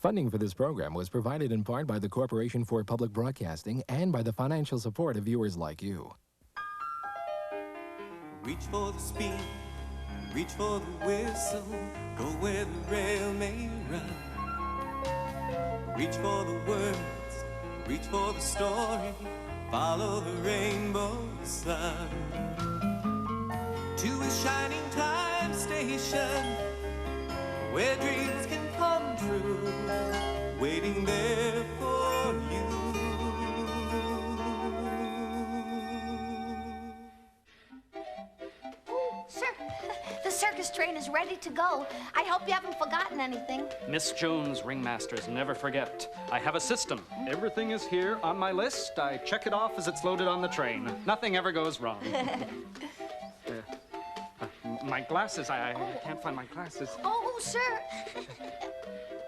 Funding for this program was provided in part by the Corporation for Public Broadcasting and by the financial support of viewers like you. Reach for the speed, reach for the whistle, go where the rail may run. Reach for the words, reach for the story, follow the rainbow sun. To a shining time station, where dreams can come true, waiting there for you. Sir, the circus train is ready to go. I hope you haven't forgotten anything. Miss Jones, ringmasters, never forget. I have a system. Everything is here on my list. I check it off as it's loaded on the train. Nothing ever goes wrong. My glasses, I can't find my glasses. Oh, sir.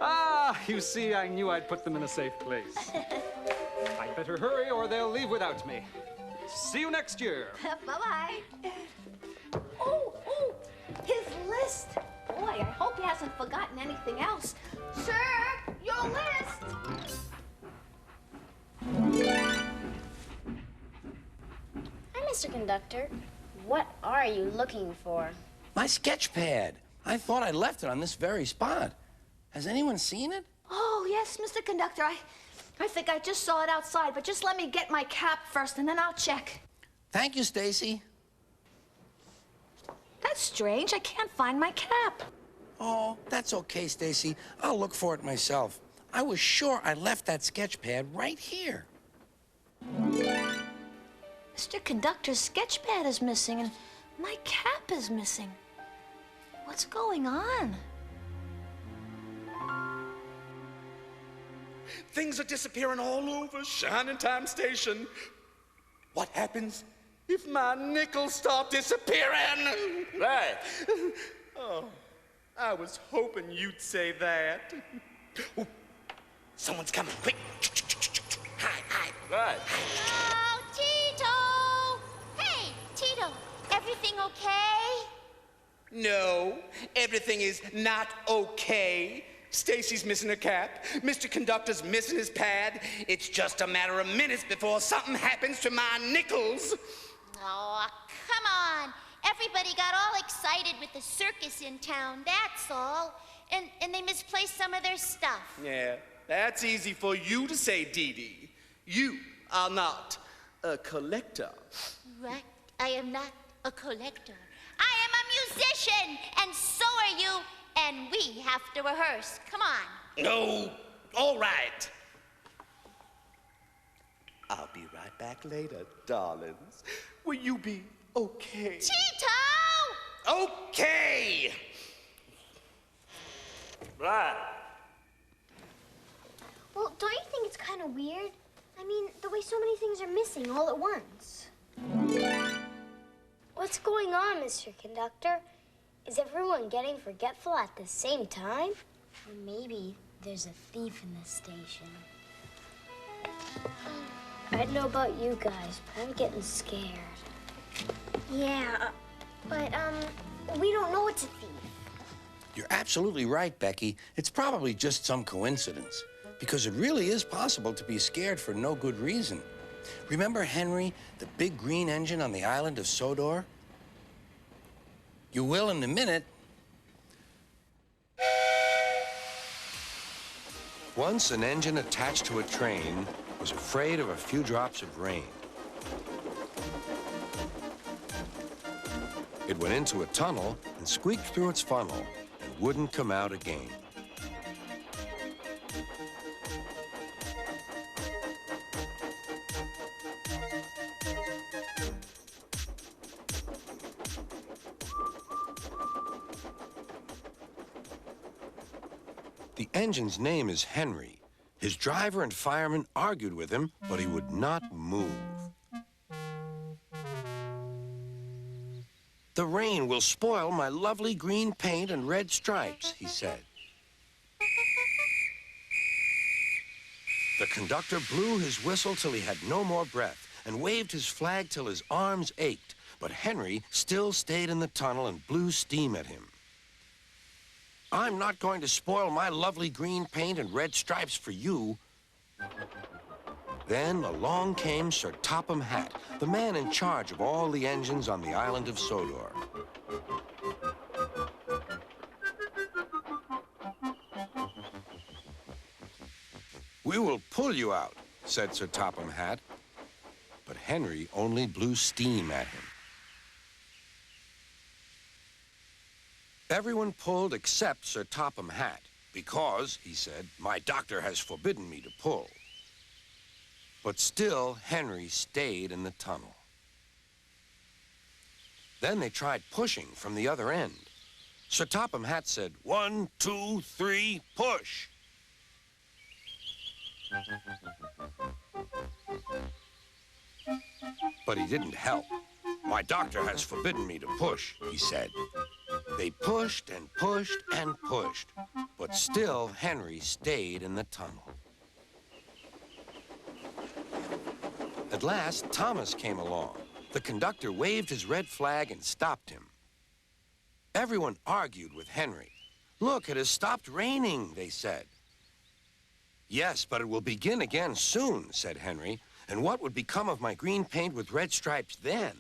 Ah, you see, I knew I'd put them in a safe place. I'd better hurry or they'll leave without me. See you next year. Bye-bye. Oh, his list. Boy, I hope he hasn't forgotten anything else. Sir, your list. Hi, Mr. Conductor. What are you looking for? My sketch pad. I thought I left it on this very spot. Has anyone seen it? Oh, yes, Mr. Conductor. I think I just saw it outside, but just let me get my cap first, and then I'll check. Thank you, Stacy. That's strange. I can't find my cap. Oh, that's okay, Stacy. I'll look for it myself. I was sure I left that sketch pad right here. Mr. Conductor's sketch pad is missing, and my cap is missing. What's going on? Things are disappearing all over Shining Time Station. What happens if my nickels start disappearing? Right. Oh, I was hoping you'd say that. Oh, someone's coming, quick. Hi. Right. Oh, Tito! Hey, Tito, everything okay? No, everything is not okay. Stacy's missing her cap. Mr. Conductor's missing his pad. It's just a matter of minutes before something happens to my nickels. Oh, come on. Everybody got all excited with the circus in town, that's all. And they misplaced some of their stuff. Yeah, that's easy for you to say, Dee Dee. You are not a collector. Right, I am not a collector. I am a musician, and so are you, and we have to rehearse. Come on. No, all right. I'll be right back later, darlings. Will you be okay? Tito! Okay! Right. Well, don't you think it's kind of weird? I mean, the way so many things are missing all at once. What's going on, Mr. Conductor? Is everyone getting forgetful at the same time? Or maybe there's a thief in the station. I don't know about you guys, but I'm getting scared. Yeah, but, we don't know it's a thief. You're absolutely right, Becky. It's probably just some coincidence. Because it really is possible to be scared for no good reason. Remember Henry, the big green engine on the island of Sodor? You will in a minute. Once an engine attached to a train was afraid of a few drops of rain. It went into a tunnel and squeaked through its funnel and wouldn't come out again. The engine's name is Henry. His driver and fireman argued with him, but he would not move. The rain will spoil my lovely green paint and red stripes, he said. The conductor blew his whistle till he had no more breath and waved his flag till his arms ached, but Henry still stayed in the tunnel and blew steam at him. I'm not going to spoil my lovely green paint and red stripes for you. Then along came Sir Topham Hatt, the man in charge of all the engines on the island of Sodor. We will pull you out, said Sir Topham Hatt. But Henry only blew steam at him. Everyone pulled except Sir Topham Hatt, because, he said, my doctor has forbidden me to pull. But still, Henry stayed in the tunnel. Then they tried pushing from the other end. Sir Topham Hatt said, 1, 2, 3, push. But he didn't help. My doctor has forbidden me to push, he said. They pushed and pushed and pushed, but still Henry stayed in the tunnel. At last, Thomas came along. The conductor waved his red flag and stopped him. Everyone argued with Henry. Look, it has stopped raining, they said. Yes, but it will begin again soon, said Henry. And what would become of my green paint with red stripes then?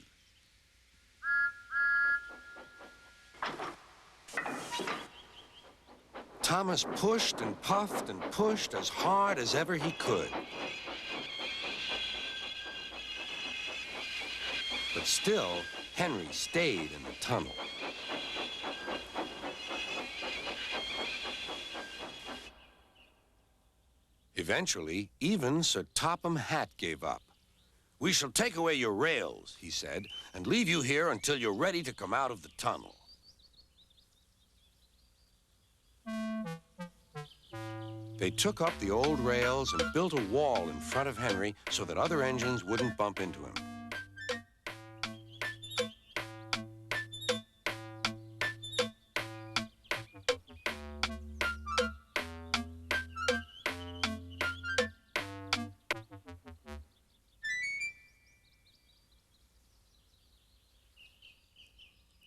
Thomas pushed and puffed and pushed as hard as ever he could. But still, Henry stayed in the tunnel. Eventually, even Sir Topham Hatt gave up. We shall take away your rails, he said, and leave you here until you're ready to come out of the tunnel. They took up the old rails and built a wall in front of Henry so that other engines wouldn't bump into him.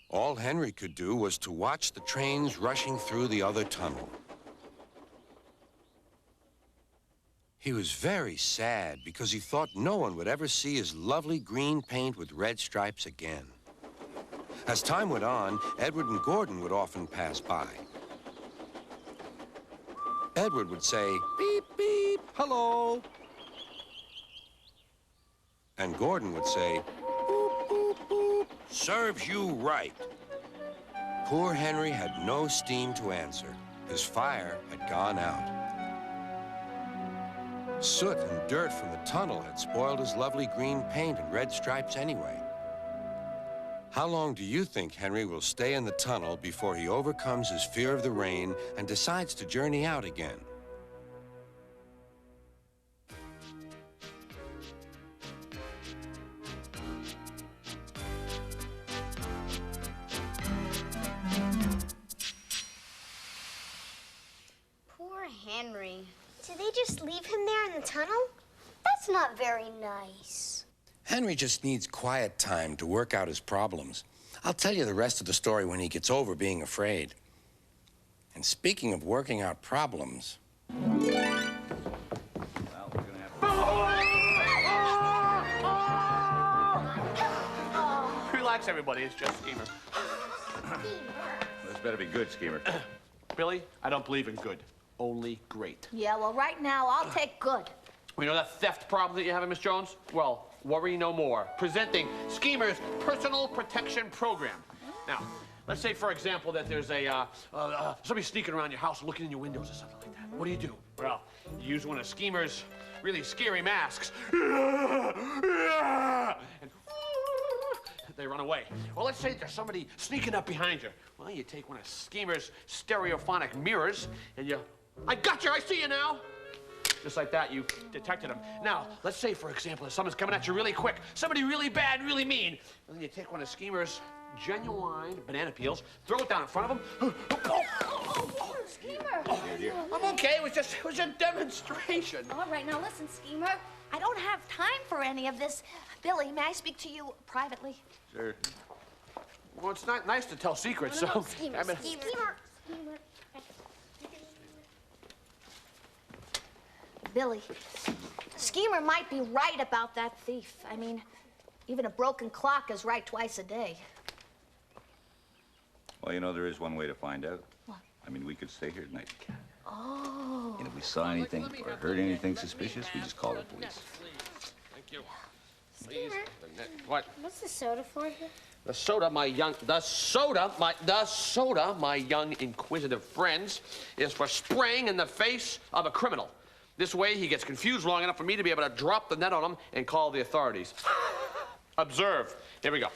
All Henry could do was to watch the trains rushing through the other tunnel. He was very sad because he thought no one would ever see his lovely green paint with red stripes again. As time went on, Edward and Gordon would often pass by. Edward would say, beep, beep, hello. And Gordon would say, boop, boop, boop, serves you right. Poor Henry had no steam to answer. His fire had gone out. Soot and dirt from the tunnel had spoiled his lovely green paint and red stripes anyway. How long do you think Henry will stay in the tunnel before he overcomes his fear of the rain and decides to journey out again? Poor Henry. Did they just leave him there in the tunnel? That's not very nice. Henry just needs quiet time to work out his problems. I'll tell you the rest of the story when he gets over being afraid. And speaking of working out problems... Relax, everybody. It's just Schemer. This better be good, Schemer. Billy, I don't believe in good. Only great. Yeah, well, right now, I'll take good. You know that theft problem that you're having, Miss Jones? Well, worry no more. Presenting Schemer's Personal Protection Program. Now, let's say, for example, that there's a somebody sneaking around your house looking in your windows or something like that. What do? Well, you use one of Schemer's really scary masks. And they run away. Well, let's say there's somebody sneaking up behind you. Well, you take one of Schemer's stereophonic mirrors and you... I got you! I see you now! Just like that, you detected him. Now, let's say, for example, if someone's coming at you really quick, somebody really bad, really mean, and then you take one of Schemer's genuine banana peels, throw it down in front of him. Schemer! I'm okay. It was just a demonstration. All right, now listen, Schemer. I don't have time for any of this. Billy, may I speak to you privately? Sure. Well, it's not nice to tell secrets, so... Schemer. Billy, Schemer might be right about that thief. I mean, even a broken clock is right twice a day. Well, you know, there is one way to find out. What? I mean, we could stay here tonight. Oh. And if we saw anything or heard anything suspicious, we just call the police. Thank you. Schemer. What? What's the soda for? The soda, my young inquisitive friends, is for spraying in the face of a criminal. This way, he gets confused long enough for me to be able to drop the net on him and call the authorities. Observe. Here we go.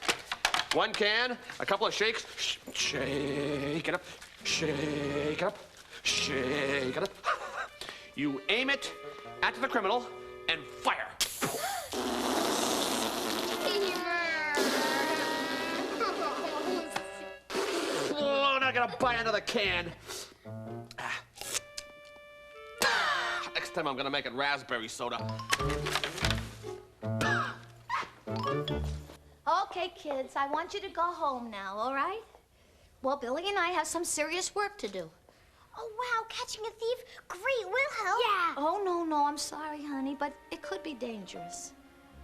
1 can, a couple of shakes. Shake it up, shake it up, shake it up. You aim it at the criminal and fire. Oh, I'm not gonna buy another can. Next time I'm gonna make it raspberry soda. Okay, kids, I want you to go home now, all right? Well, Billy and I have some serious work to do. Oh, wow, catching a thief? Great, we'll help. Yeah. Oh, no, I'm sorry, honey, but it could be dangerous.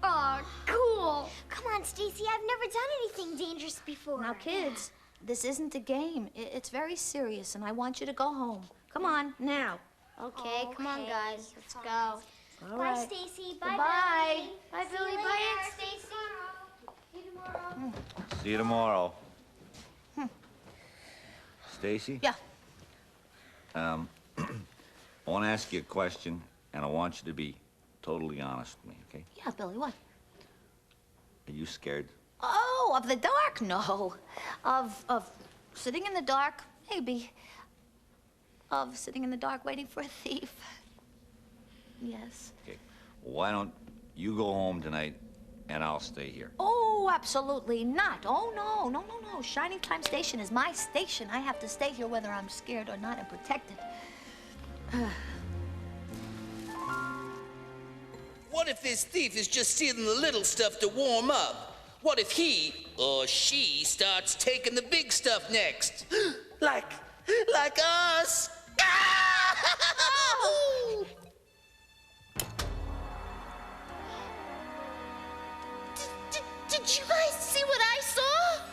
Oh, cool. Come on, Stacy, I've never done anything dangerous before. Now, kids, this isn't a game. It's very serious, and I want you to go home. Come on, now. Okay, come on, guys, let's go. All Bye, right. Stacy. Bye, Bye. Billy. Bye, See Billy. you Bye, later, Aunt Stacy. See you tomorrow. See you tomorrow. Stacy? Yeah. I want to ask you a question, and I want you to be totally honest with me, okay? Yeah, Billy, what? Are you scared? Oh, of the dark? No. Of sitting in the dark? Maybe. Of sitting in the dark waiting for a thief? Yes. Okay. Why don't you go home tonight, and I'll stay here? Oh, absolutely not. Oh, no. Shining Time Station is my station. I have to stay here whether I'm scared or not and protected. What if this thief is just stealing the little stuff to warm up? What if he or she starts taking the big stuff next? like us? Did you guys see what I saw?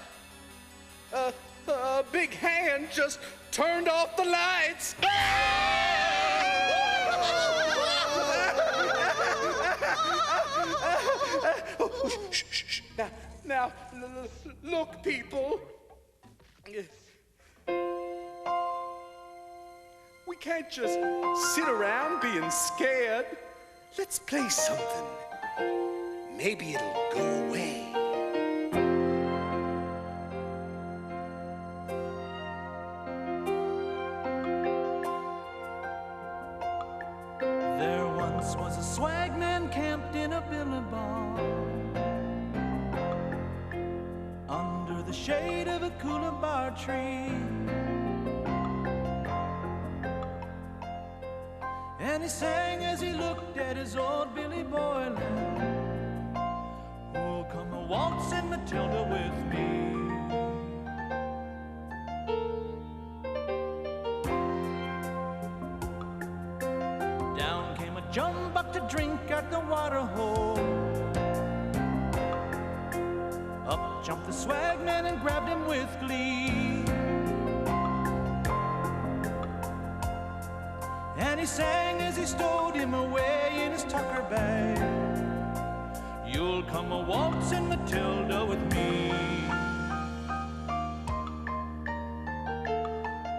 A big hand just turned off the lights. Shh. Now, look, people. We can't just sit around being scared. Let's play something. Maybe it'll go away. There once was a swagman camped in a billy bar under the shade of a coolabah tree. And he sang as he looked at his old Billy Boylan, "Oh, come a waltzing Matilda with me." Down came a jumbuck to drink at the water hole. Up jumped the swagman and grabbed him with glee. And he sang as he stowed him away in his tucker bag, "You'll come a waltzing Matilda with me.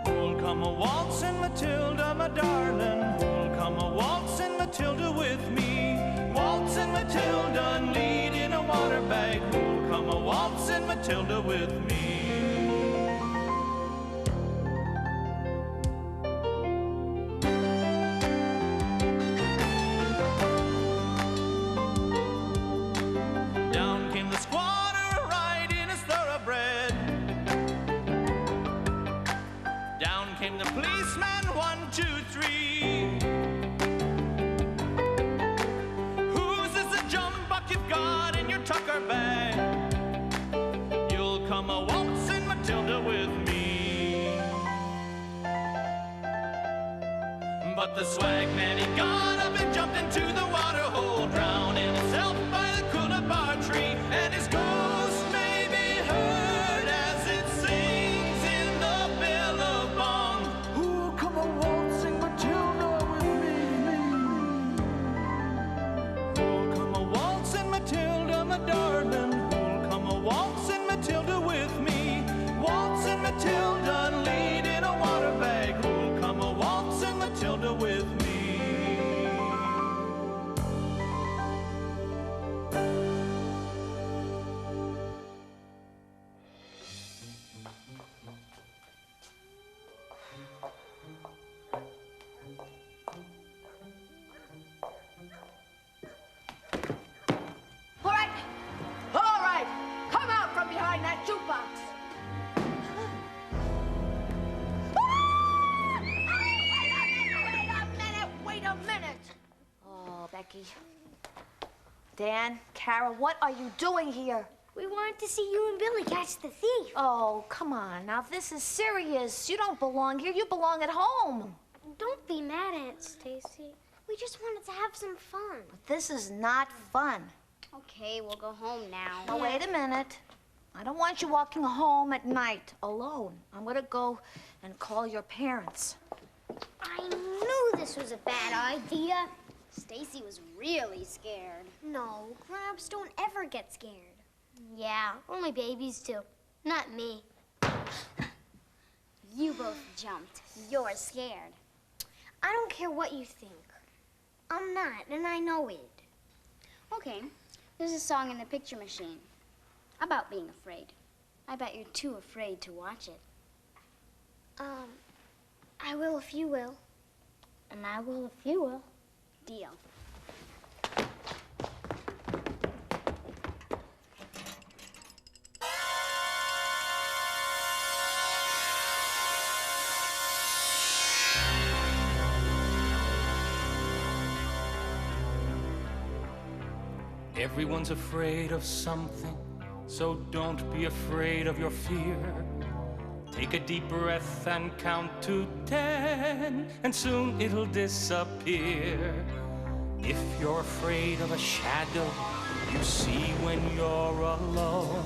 Who'll come a waltzing Matilda, my darling? Who'll come a waltzing Matilda with me? Waltzing Matilda and lead in a water bag. Who'll come a waltzing Matilda with me?" Down came the squatter riding his thoroughbred. Down came the policeman, 1, 2, 3. "Whose is the jumbuck you've got in your tucker bag? You'll come a waltzing Matilda with me." But the swag man, he got up and jumped into the water hole, drowning himself by the coolabah tree, and his ghost may be heard as it sings in the billabong. Ooh, come on, waltzing Matilda with me. Oh, come a waltzing Matilda, my darling. Oh, come a waltzing Matilda with me. Waltzing Matilda, lead in a water bag. Oh, come a waltzing Matilda with me. All right, come out from behind that jukebox. Wait a minute. Oh, Becky. Dan, Kara, what are you doing here? We wanted to see you and Billy catch the thief. Oh, come on. Now, this is serious. You don't belong here. You belong at home. Don't be mad, Aunt Stacy. We just wanted to have some fun. But this is not fun. Okay, we'll go home now. Now, wait a minute. I don't want you walking home at night alone. I'm going to go and call your parents. I knew this was a bad idea. Stacy was really scared. No, grown-ups don't ever get scared. Yeah, only babies do. Not me. You both jumped. You're scared. I don't care what you think. I'm not, and I know it. Okay, there's a song in the picture machine about being afraid. I bet you're too afraid to watch it. I will if you will. And I will if you will. Deal. Everyone's afraid of something, so don't be afraid of your fear. Take a deep breath and count to 10, and soon it'll disappear. If you're afraid of a shadow you see when you're alone,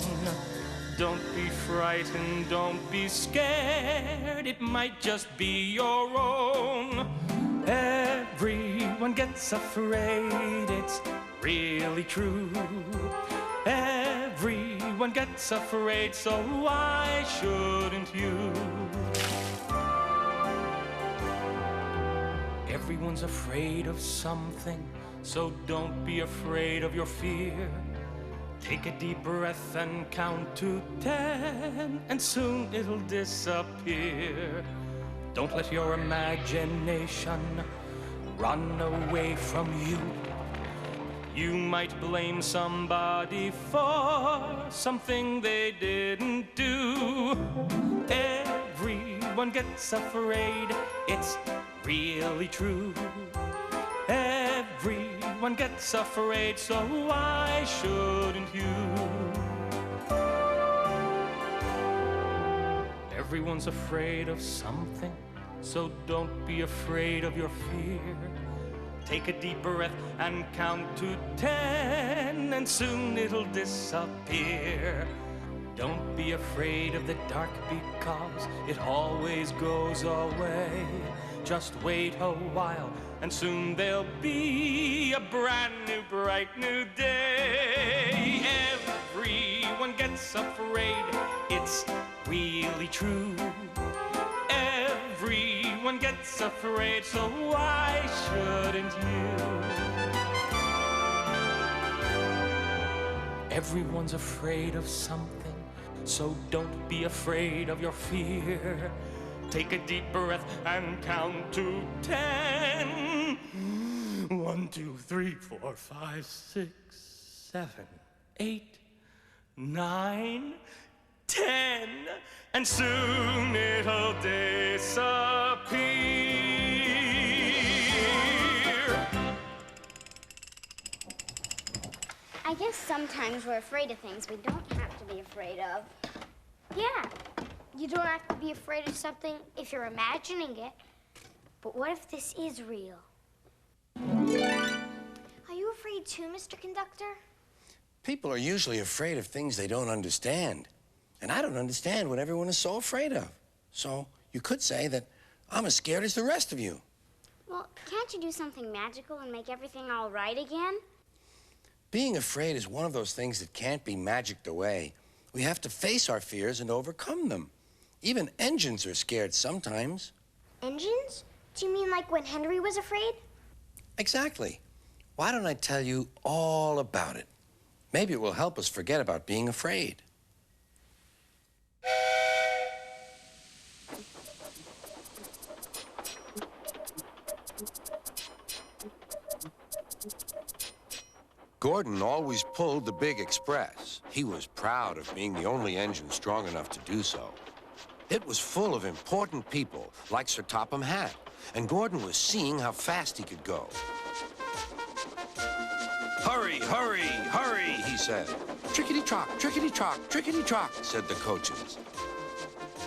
don't be frightened, don't be scared, it might just be your own. Everyone gets afraid, it's really true. Everyone gets afraid, so why shouldn't you? Everyone's afraid of something, so don't be afraid of your fear. Take a deep breath and count to 10, and soon it'll disappear. Don't let your imagination run away from you. You might blame somebody for something they didn't do. Everyone gets afraid, it's really true. Everyone gets afraid, so why shouldn't you? Everyone's afraid of something, so don't be afraid of your fear. Take a deep breath and count to 10, and soon it'll disappear. Don't be afraid of the dark because it always goes away. Just wait a while and soon there'll be a brand new, bright new day. Everyone gets afraid, it's really true. Everyone gets afraid, so why shouldn't you? Everyone's afraid of something, so don't be afraid of your fear. Take a deep breath and count to 10. 1, 2, 3, 4, 5, 6, 7, 8, 9, 10, and soon it'll disappear. I guess sometimes we're afraid of things we don't have to be afraid of. Yeah, you don't have to be afraid of something if you're imagining it. But what if this is real? Are you afraid too, Mr. Conductor? People are usually afraid of things they don't understand. And I don't understand what everyone is so afraid of. So you could say that I'm as scared as the rest of you. Well, can't you do something magical and make everything all right again? Being afraid is one of those things that can't be magicked away. We have to face our fears and overcome them. Even engines are scared sometimes. Engines? Do you mean like when Henry was afraid? Exactly. Why don't I tell you all about it? Maybe it will help us forget about being afraid. Gordon always pulled the big express. He was proud of being the only engine strong enough to do so. It was full of important people, like Sir Topham Hatt, and Gordon was seeing how fast he could go. Hurry, hurry, hurry, he said. Trickety-trock, trickety-trock, trickety-trock, said the coaches.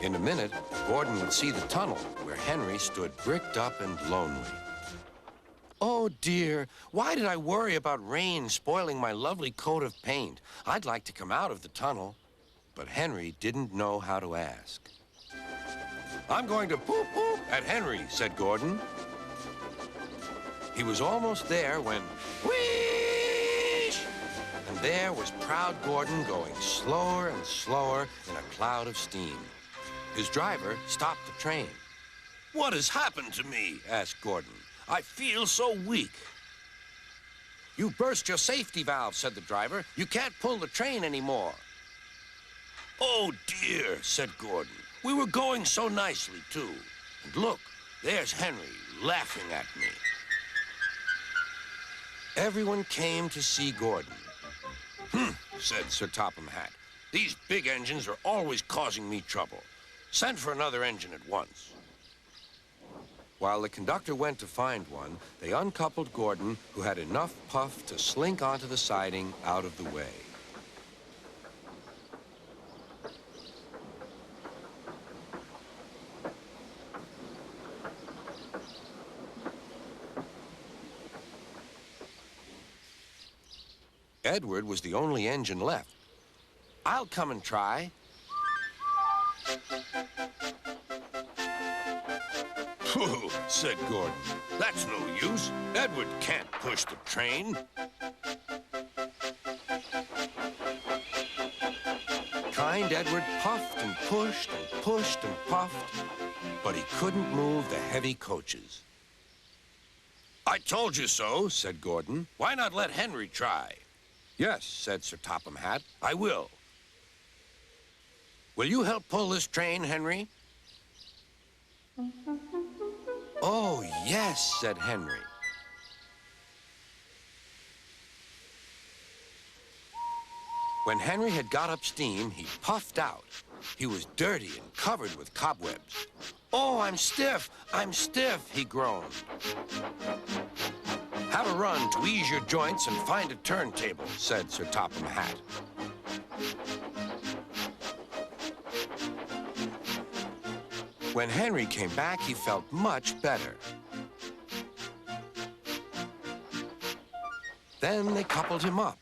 In a minute, Gordon would see the tunnel where Henry stood bricked up and lonely. Oh, dear, why did I worry about rain spoiling my lovely coat of paint? I'd like to come out of the tunnel. But Henry didn't know how to ask. I'm going to poop at Henry, said Gordon. He was almost there when, whoosh! And there was proud Gordon going slower and slower in a cloud of steam. His driver stopped the train. What has happened to me? Asked Gordon. I feel so weak. You burst your safety valve, said the driver. You can't pull the train anymore. Oh, dear, said Gordon. We were going so nicely, too. And look, there's Henry laughing at me. Everyone came to see Gordon. Said Sir Topham Hatt. These big engines are always causing me trouble. Send for another engine at once. While the conductor went to find one, they uncoupled Gordon, who had enough puff to slink onto the siding out of the way. Edward was the only engine left. I'll come and try. Pooh, said Gordon. That's no use. Edward can't push the train. Kind Edward puffed and pushed and pushed and puffed, but he couldn't move the heavy coaches. I told you so, said Gordon. Why not let Henry try? Yes, said Sir Topham Hatt, I will. Will you help pull this train, Henry? Oh, yes, said Henry. When Henry had got up steam, he puffed out. He was dirty and covered with cobwebs. Oh, I'm stiff, he groaned. Have a run to ease your joints and find a turntable, said Sir Topham Hatt. When Henry came back, he felt much better. Then they coupled him up.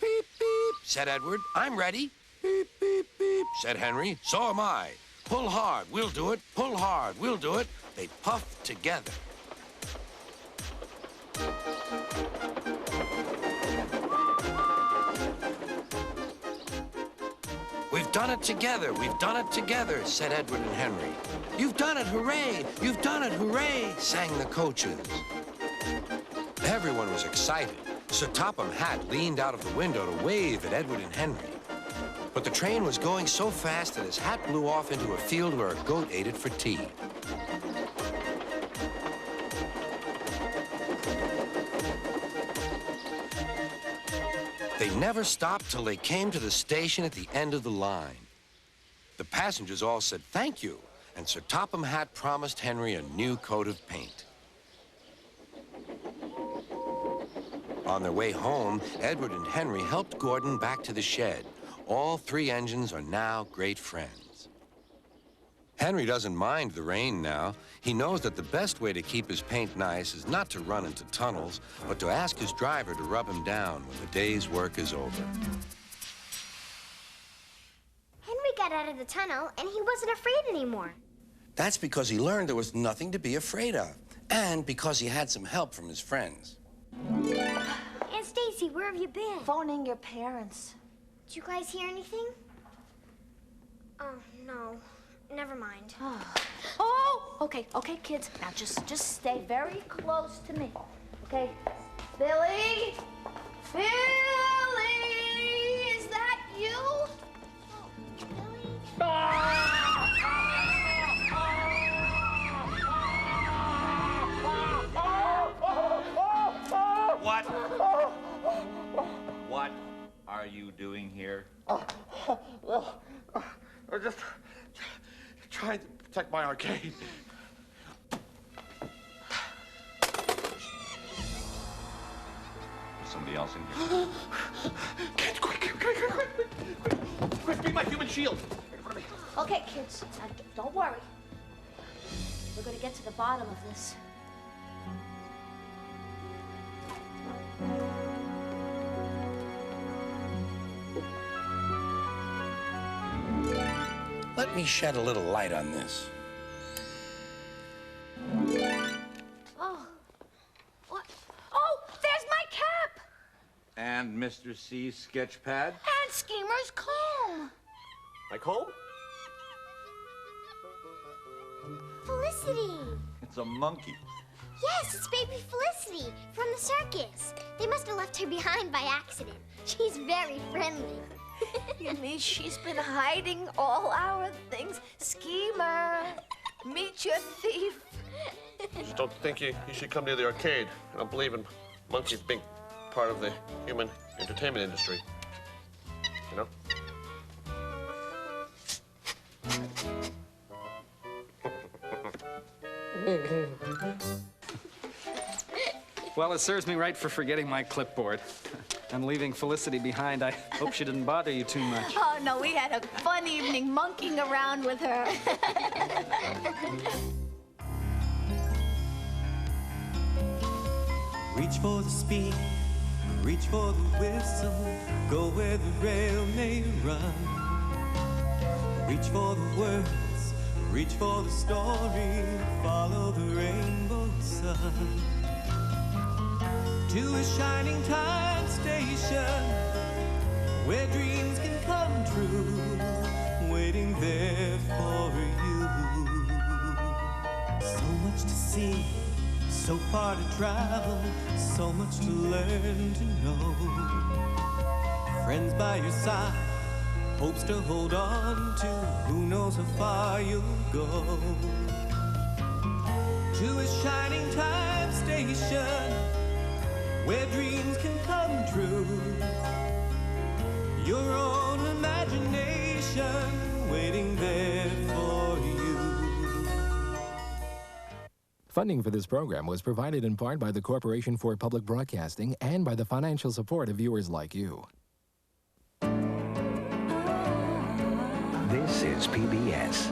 Beep, beep, said Edward. I'm ready. Beep, beep, beep, said Henry. So am I. Pull hard, we'll do it. Pull hard, we'll do it. They puffed together. We've done it together, we've done it together, said Edward and Henry. You've done it, hooray! You've done it, hooray! Sang the coaches. Everyone was excited. Sir Topham Hatt leaned out of the window to wave at Edward and Henry. But the train was going so fast that his hat blew off into a field where a goat ate it for tea. They never stopped till they came to the station at the end of the line. The passengers all said thank you, and Sir Topham Hatt promised Henry a new coat of paint. On their way home, Edward and Henry helped Gordon back to the shed. All three engines are now great friends. Henry doesn't mind the rain now. He knows that the best way to keep his paint nice is not to run into tunnels, but to ask his driver to rub him down when the day's work is over. Henry got out of the tunnel, and he wasn't afraid anymore. That's because he learned there was nothing to be afraid of, and because he had some help from his friends. Aunt Stacy, where have you been? Phoning your parents. Did you guys hear anything? Oh, no. Never mind. Oh, okay, kids. Now just stay very close to me. Okay, Billy? Billy, is that you? What? What are you doing here? Well, I'm just trying to protect my arcade. Somebody else in here. Kids, quick, be my human shield. Okay, kids, now don't worry. We're gonna get to the bottom of this. Let me shed a little light on this. Oh, what? Oh, there's my cap! And Mr. C's sketch pad? And Schemer's comb. My comb? Felicity! It's a monkey. Yes, it's baby Felicity from the circus. They must have left her behind by accident. She's very friendly. You mean she's been hiding all our things? Schemer, meet your thief. Just don't think you should come near the arcade. I don't believe in monkeys being part of the human entertainment industry. You know? Well, it serves me right for forgetting my clipboard. And leaving Felicity behind. I hope she didn't bother you too much. Oh, no, we had a fun evening monkeying around with her. Reach for the speed, reach for the whistle, go where the rail may run. Reach for the words, reach for the story, follow the rainbow sun. To a shining time station, where dreams can come true, waiting there for you. So much to see, so far to travel, so much to learn to know. Friends by your side, hopes to hold on to, who knows how far you'll go. To a shining time station, where dreams can come true, your own imagination waiting there for you. Funding for this program was provided in part by the Corporation for Public Broadcasting and by the financial support of viewers like you. This is PBS.